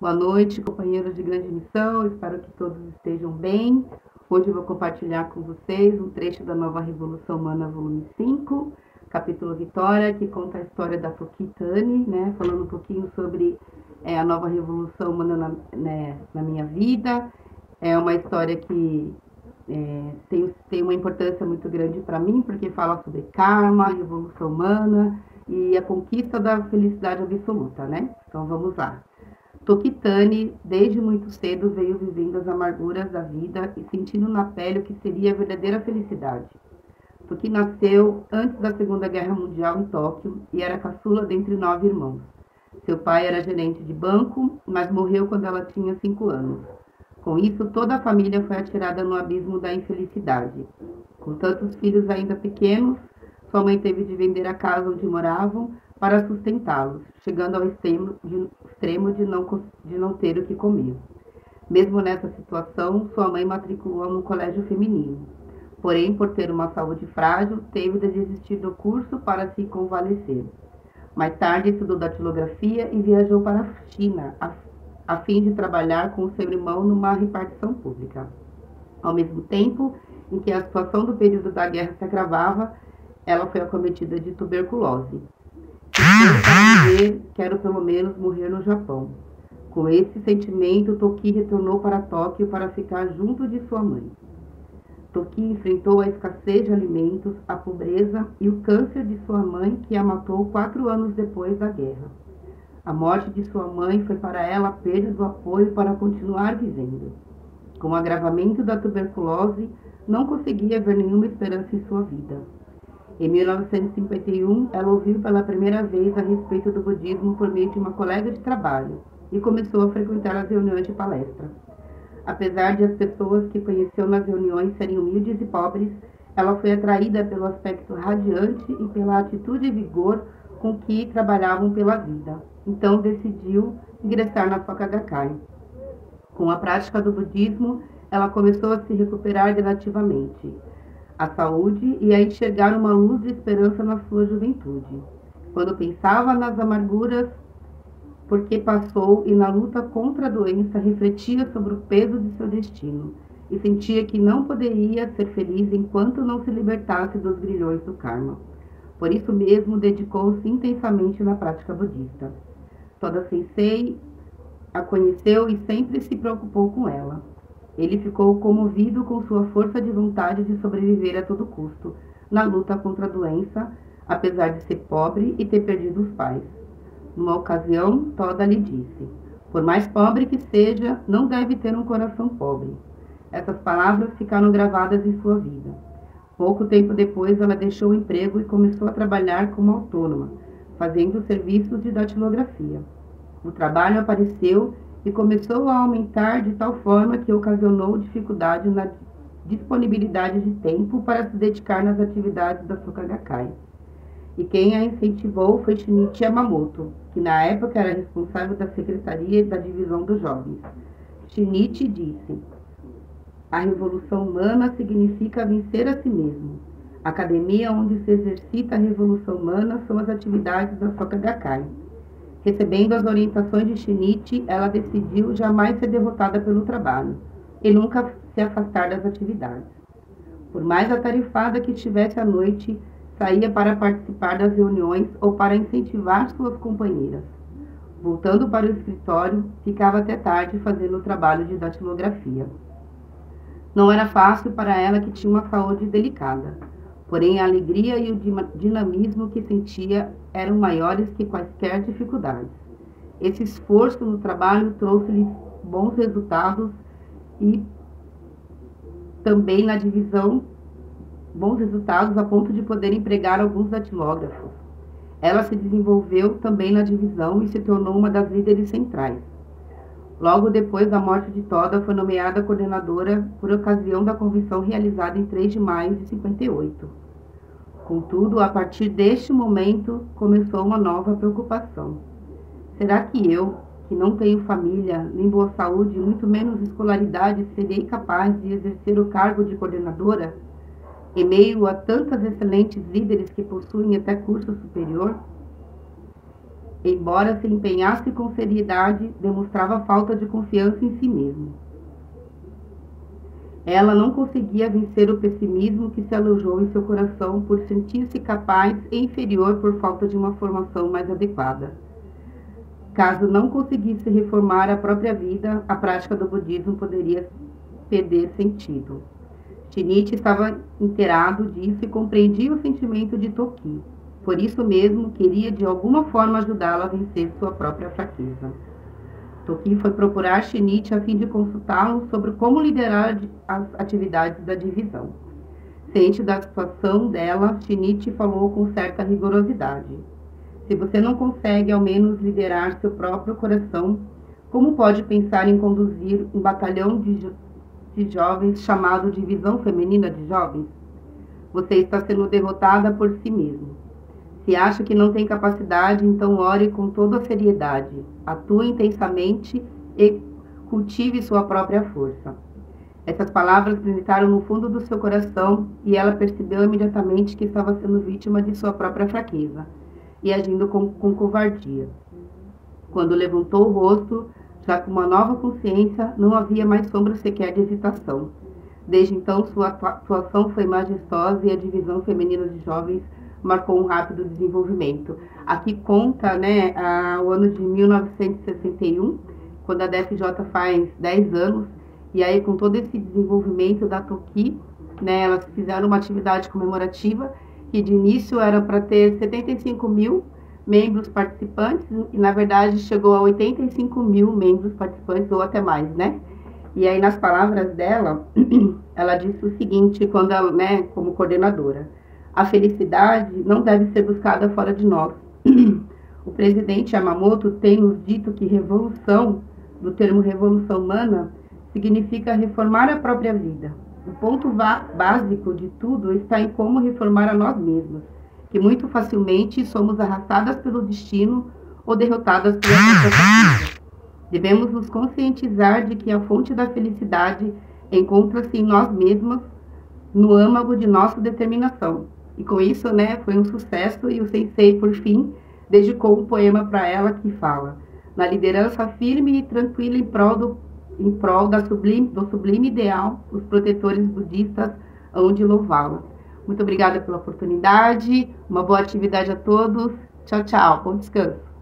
Boa noite, companheiros de grande missão, espero que todos estejam bem. Hoje eu vou compartilhar com vocês um trecho da Nova Revolução Humana, volume 5, capítulo Vitória, que conta a história da Toki Tani, falando um pouquinho sobre a Nova Revolução Humana na minha vida. É uma história que tem uma importância muito grande para mim, porque fala sobre karma, revolução humana e a conquista da felicidade absoluta, Então vamos lá. Toki Tani, desde muito cedo, veio vivendo as amarguras da vida e sentindo na pele o que seria a verdadeira felicidade. Toki nasceu antes da Segunda Guerra Mundial em Tóquio e era caçula dentre 9 irmãos. Seu pai era gerente de banco, mas morreu quando ela tinha 5 anos. Com isso, toda a família foi atirada no abismo da infelicidade. Com tantos filhos ainda pequenos, sua mãe teve de vender a casa onde moravam para sustentá-los, chegando ao extremo de não ter o que comer. Mesmo nessa situação, sua mãe matriculou num colégio feminino. Porém, por ter uma saúde frágil, teve de desistir do curso para se convalescer. Mais tarde, estudou datilografia e viajou para a China, a fim de trabalhar com seu irmão numa repartição pública. Ao mesmo tempo em que a situação do período da guerra se agravava, ela foi acometida de tuberculose. Para viver, quero pelo menos morrer no Japão. Com esse sentimento, Toki retornou para Tóquio para ficar junto de sua mãe. Toki enfrentou a escassez de alimentos, a pobreza e o câncer de sua mãe, que a matou 4 anos depois da guerra. A morte de sua mãe foi para ela a perda do apoio para continuar vivendo. Com o agravamento da tuberculose, não conseguia ver nenhuma esperança em sua vida. Em 1951, ela ouviu pela primeira vez a respeito do budismo por meio de uma colega de trabalho e começou a frequentar as reuniões de palestra. Apesar de as pessoas que conheceu nas reuniões serem humildes e pobres, ela foi atraída pelo aspecto radiante e pela atitude e vigor com que trabalhavam pela vida. Então decidiu ingressar na Soka Gakkai. Com a prática do budismo, ela começou a se recuperar gradativamente a saúde e a enxergar uma luz de esperança na sua juventude. Quando pensava nas amarguras porque passou e na luta contra a doença, refletia sobre o peso de seu destino e sentia que não poderia ser feliz enquanto não se libertasse dos grilhões do karma. Por isso mesmo, dedicou-se intensamente na prática budista. Toda Sensei a conheceu e sempre se preocupou com ela. Ele ficou comovido com sua força de vontade de sobreviver a todo custo, na luta contra a doença, apesar de ser pobre e ter perdido os pais. Numa ocasião, Toda lhe disse: por mais pobre que seja, não deve ter um coração pobre. Essas palavras ficaram gravadas em sua vida. Pouco tempo depois, ela deixou o emprego e começou a trabalhar como autônoma, fazendo serviços de datilografia. O trabalho apareceu e começou a aumentar de tal forma que ocasionou dificuldade na disponibilidade de tempo para se dedicar nas atividades da Soka Gakkai. E quem a incentivou foi Shinichi Yamamoto, que na época era responsável da secretaria da divisão dos jovens. Shinichi disse: a revolução humana significa vencer a si mesmo. A academia onde se exercita a revolução humana são as atividades da Soka Gakkai. Recebendo as orientações de Shinichi, ela decidiu jamais ser derrotada pelo trabalho e nunca se afastar das atividades. Por mais atarefada que estivesse à noite, saía para participar das reuniões ou para incentivar suas companheiras. Voltando para o escritório, ficava até tarde fazendo o trabalho de datilografia. Não era fácil para ela, que tinha uma saúde delicada. Porém, a alegria e o dinamismo que sentia eram maiores que quaisquer dificuldades. Esse esforço no trabalho trouxe-lhe bons resultados e também na divisão, bons resultados a ponto de poder empregar alguns datilógrafos. Ela se desenvolveu também na divisão e se tornou uma das líderes centrais. Logo depois da morte de Toda, foi nomeada coordenadora por ocasião da convenção realizada em 3 de maio de 58. Contudo, a partir deste momento, começou uma nova preocupação. Será que eu, que não tenho família, nem boa saúde, muito menos escolaridade, serei capaz de exercer o cargo de coordenadora? Em meio a tantas excelentes líderes que possuem até curso superior? embora se empenhasse com seriedade, demonstrava falta de confiança em si mesmo. Ela não conseguia vencer o pessimismo que se alojou em seu coração por sentir-se capaz e inferior por falta de uma formação mais adequada. Caso não conseguisse reformar a própria vida, a prática do budismo poderia perder sentido. Shinichi estava inteirado disso e compreendia o sentimento de Toki. Por isso mesmo, queria de alguma forma ajudá-la a vencer sua própria fraqueza. Toki foi procurar Shinichi a fim de consultá-lo sobre como liderar as atividades da divisão. Ciente da situação dela, Shinichi falou com certa rigorosidade. Se você não consegue ao menos liderar seu próprio coração, como pode pensar em conduzir um batalhão de jovens chamado Divisão Feminina de Jovens? Você está sendo derrotada por si mesmo. Se acha que não tem capacidade, então ore com toda a seriedade, atue intensamente e cultive sua própria força. Essas palavras penetraram no fundo do seu coração e ela percebeu imediatamente que estava sendo vítima de sua própria fraqueza e agindo com covardia. Quando levantou o rosto, já com uma nova consciência, não havia mais sombra sequer de hesitação. Desde então, sua atuação foi majestosa e a divisão feminina de jovens marcou um rápido desenvolvimento. Aqui conta, o ano de 1961, quando a DFJ faz 10 anos, e aí com todo esse desenvolvimento da Toki, elas fizeram uma atividade comemorativa, que de início era para ter 75 mil membros participantes, e na verdade chegou a 85 mil membros participantes, ou até mais, E aí nas palavras dela, ela disse o seguinte, quando ela, como coordenadora: a felicidade não deve ser buscada fora de nós. O presidente Yamamoto tem nos dito que revolução, do termo revolução humana, significa reformar a própria vida. O ponto básico de tudo está em como reformar a nós mesmos, que muito facilmente somos arrastadas pelo destino ou derrotadas pela circunstância. Devemos nos conscientizar de que a fonte da felicidade encontra-se em nós mesmos, no âmago de nossa determinação. E com isso, foi um sucesso, e o sensei, por fim, dedicou um poema para ela que fala: na liderança firme e tranquila em prol do sublime ideal, os protetores budistas hão de louvá-la. Muito obrigada pela oportunidade, uma boa atividade a todos. Tchau, tchau, bom descanso.